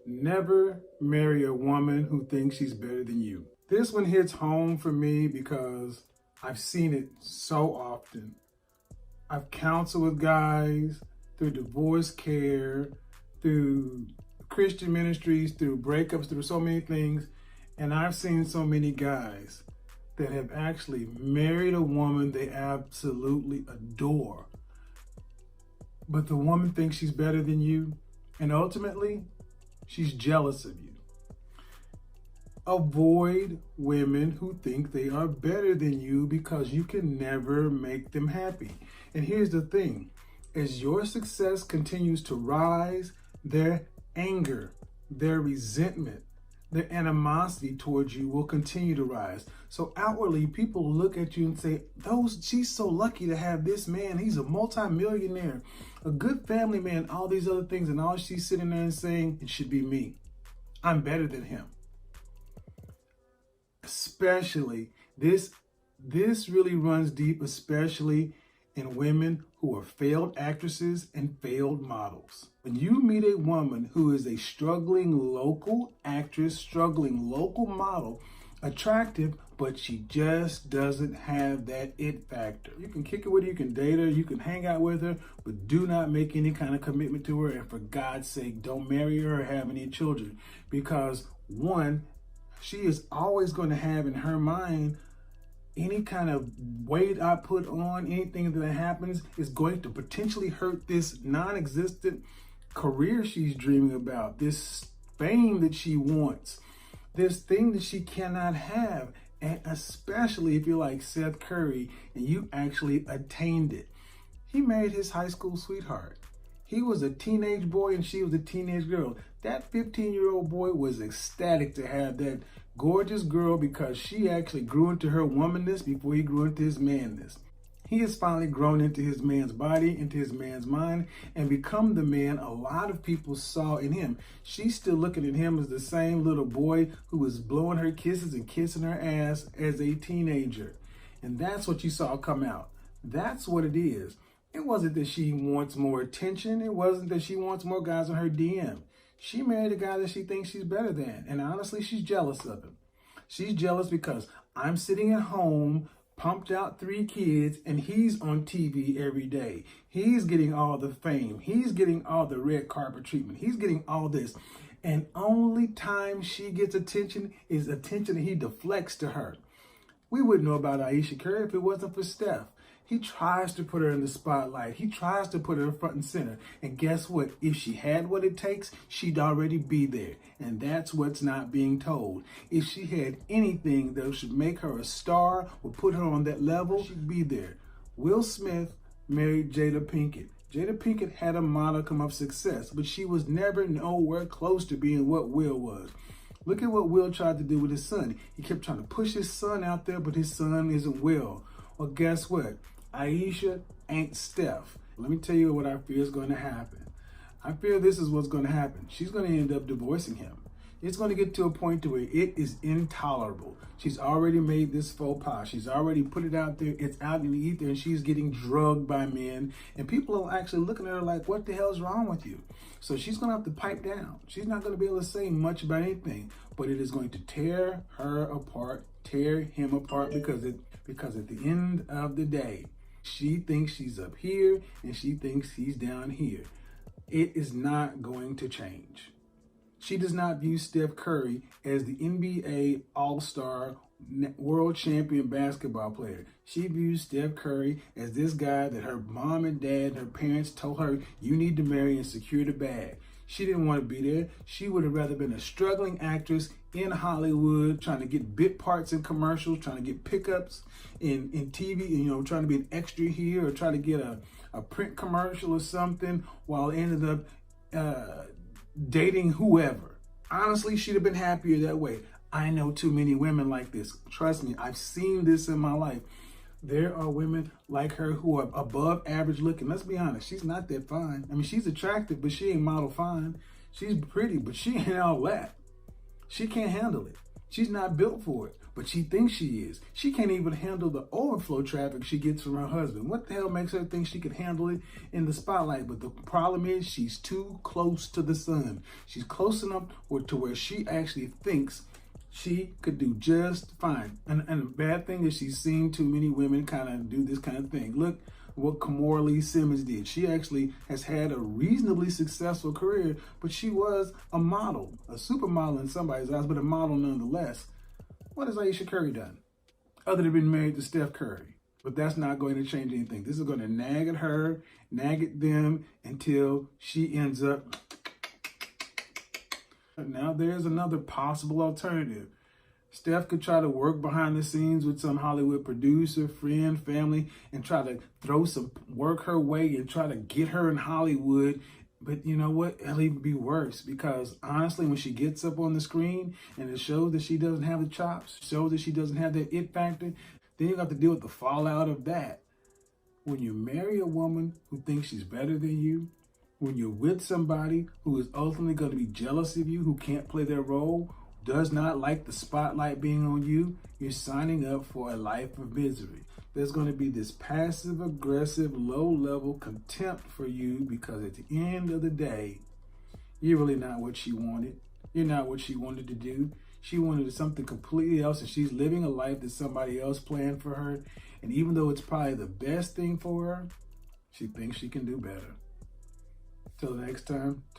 Never marry a woman who thinks she's better than you. This one hits home for me because I've seen it so often. I've counseled with guys through divorce care, through Christian ministries, through breakups, through so many things. And I've seen so many guys that have actually married a woman they absolutely adore. But the woman thinks she's better than you. And ultimately, she's jealous of you. Avoid women who think they are better than you because you can never make them happy. And here's the thing, as your success continues to rise, their anger, their resentment, their animosity towards you will continue to rise. So outwardly, people look at you and say, she's so lucky to have this man. He's a multimillionaire, a good family man, all these other things. And all she's sitting there and saying, it should be me. I'm better than him. Especially, this really runs deep, especially in women who are failed actresses and failed models. When you meet a woman who is a struggling local actress, struggling local model, attractive, but she just doesn't have that it factor. You can kick it with her, you can date her, you can hang out with her, but do not make any kind of commitment to her. And for God's sake, don't marry her or have any children. Because one, she is always going to have in her mind any kind of weight I put on, anything that happens is going to potentially hurt this non-existent career she's dreaming about, this fame that she wants, this thing that she cannot have. And especially if you're like Seth Curry and you actually attained it. He married his high school sweetheart. He was a teenage boy and she was a teenage girl. That 15-year-old boy was ecstatic to have that gorgeous girl because she actually grew into her womanness before he grew into his manness. He has finally grown into his man's body, into his man's mind, and become the man a lot of people saw in him. She's still looking at him as the same little boy who was blowing her kisses and kissing her ass as a teenager. And that's what you saw come out. That's what it is. It wasn't that she wants more attention. It wasn't that she wants more guys on her DM. She married a guy that she thinks she's better than. And honestly, she's jealous of him. She's jealous because I'm sitting at home, pumped out 3 kids, and he's on TV every day. He's getting all the fame. He's getting all the red carpet treatment. He's getting all this. And only time she gets attention is attention that he deflects to her. We wouldn't know about Ayesha Curry if it wasn't for Steph. He tries to put her in the spotlight. He tries to put her front and center. And guess what? If she had what it takes, she'd already be there. And that's what's not being told. If she had anything that should make her a star or put her on that level, she'd be there. Will Smith married Jada Pinkett. Jada Pinkett had a modicum of success, but she was never nowhere close to being what Will was. Look at what Will tried to do with his son. He kept trying to push his son out there, but his son isn't Will. Well, guess what? Ayesha ain't Steph. Let me tell you what I fear is going to happen. I fear this is what's going to happen. She's going to end up divorcing him. It's going to get to a point to where it is intolerable. She's already made this faux pas. She's already put it out there. It's out in the ether, and she's getting drugged by men. And people are actually looking at her like, what the hell is wrong with you? So she's going to have to pipe down. She's not going to be able to say much about anything, but it is going to tear her apart, tear him apart, because at the end of the day, she thinks she's up here and she thinks he's down here. It is not going to change. She does not view Steph Curry as the NBA All-Star world champion basketball player. She views Steph Curry as this guy that her mom and dad, her parents told her, you need to marry and secure the bag. She didn't want to be there. She would have rather been a struggling actress in Hollywood, trying to get bit parts in commercials, trying to get pickups in TV, trying to be an extra here or try to get a print commercial or something, while ended up dating whoever. Honestly, she'd have been happier that way. I know too many women like this. Trust me, I've seen this in my life. There are women like her who are above average looking. Let's be honest, she's not that fine. I mean, she's attractive, but she ain't model fine. She's pretty, but she ain't all that. She can't handle it. She's not built for it, but she thinks she is. She can't even handle the overflow traffic she gets from her husband. What the hell makes her think she can handle it in the spotlight? But the problem is she's too close to the sun. She's close enough to where she actually thinks she could do just fine. And the bad thing is she's seen too many women kind of do this kind of thing. Look what Kamora Lee Simmons did. She actually has had a reasonably successful career, but she was a model, a supermodel in somebody's eyes, but a model nonetheless. What has Ayesha Curry done? Other than being married to Steph Curry. But that's not going to change anything. This is going to nag at her, nag at them until she ends up. Now there's another possible alternative. Steph could try to work behind the scenes with some Hollywood producer, friend, family, and try to throw some work her way and try to get her in Hollywood. But you know what? It'll even be worse, because honestly, when she gets up on the screen and it shows that she doesn't have the chops, shows that she doesn't have that it factor, then you have to deal with the fallout of that. When you marry a woman who thinks she's better than you, when you're with somebody who is ultimately going to be jealous of you, who can't play their role, does not like the spotlight being on you, you're signing up for a life of misery. There's going to be this passive, aggressive, low-level contempt for you, because at the end of the day, you're really not what she wanted. You're not what she wanted to do. She wanted something completely else, and she's living a life that somebody else planned for her. And even though it's probably the best thing for her, she thinks she can do better. Till next time, talk.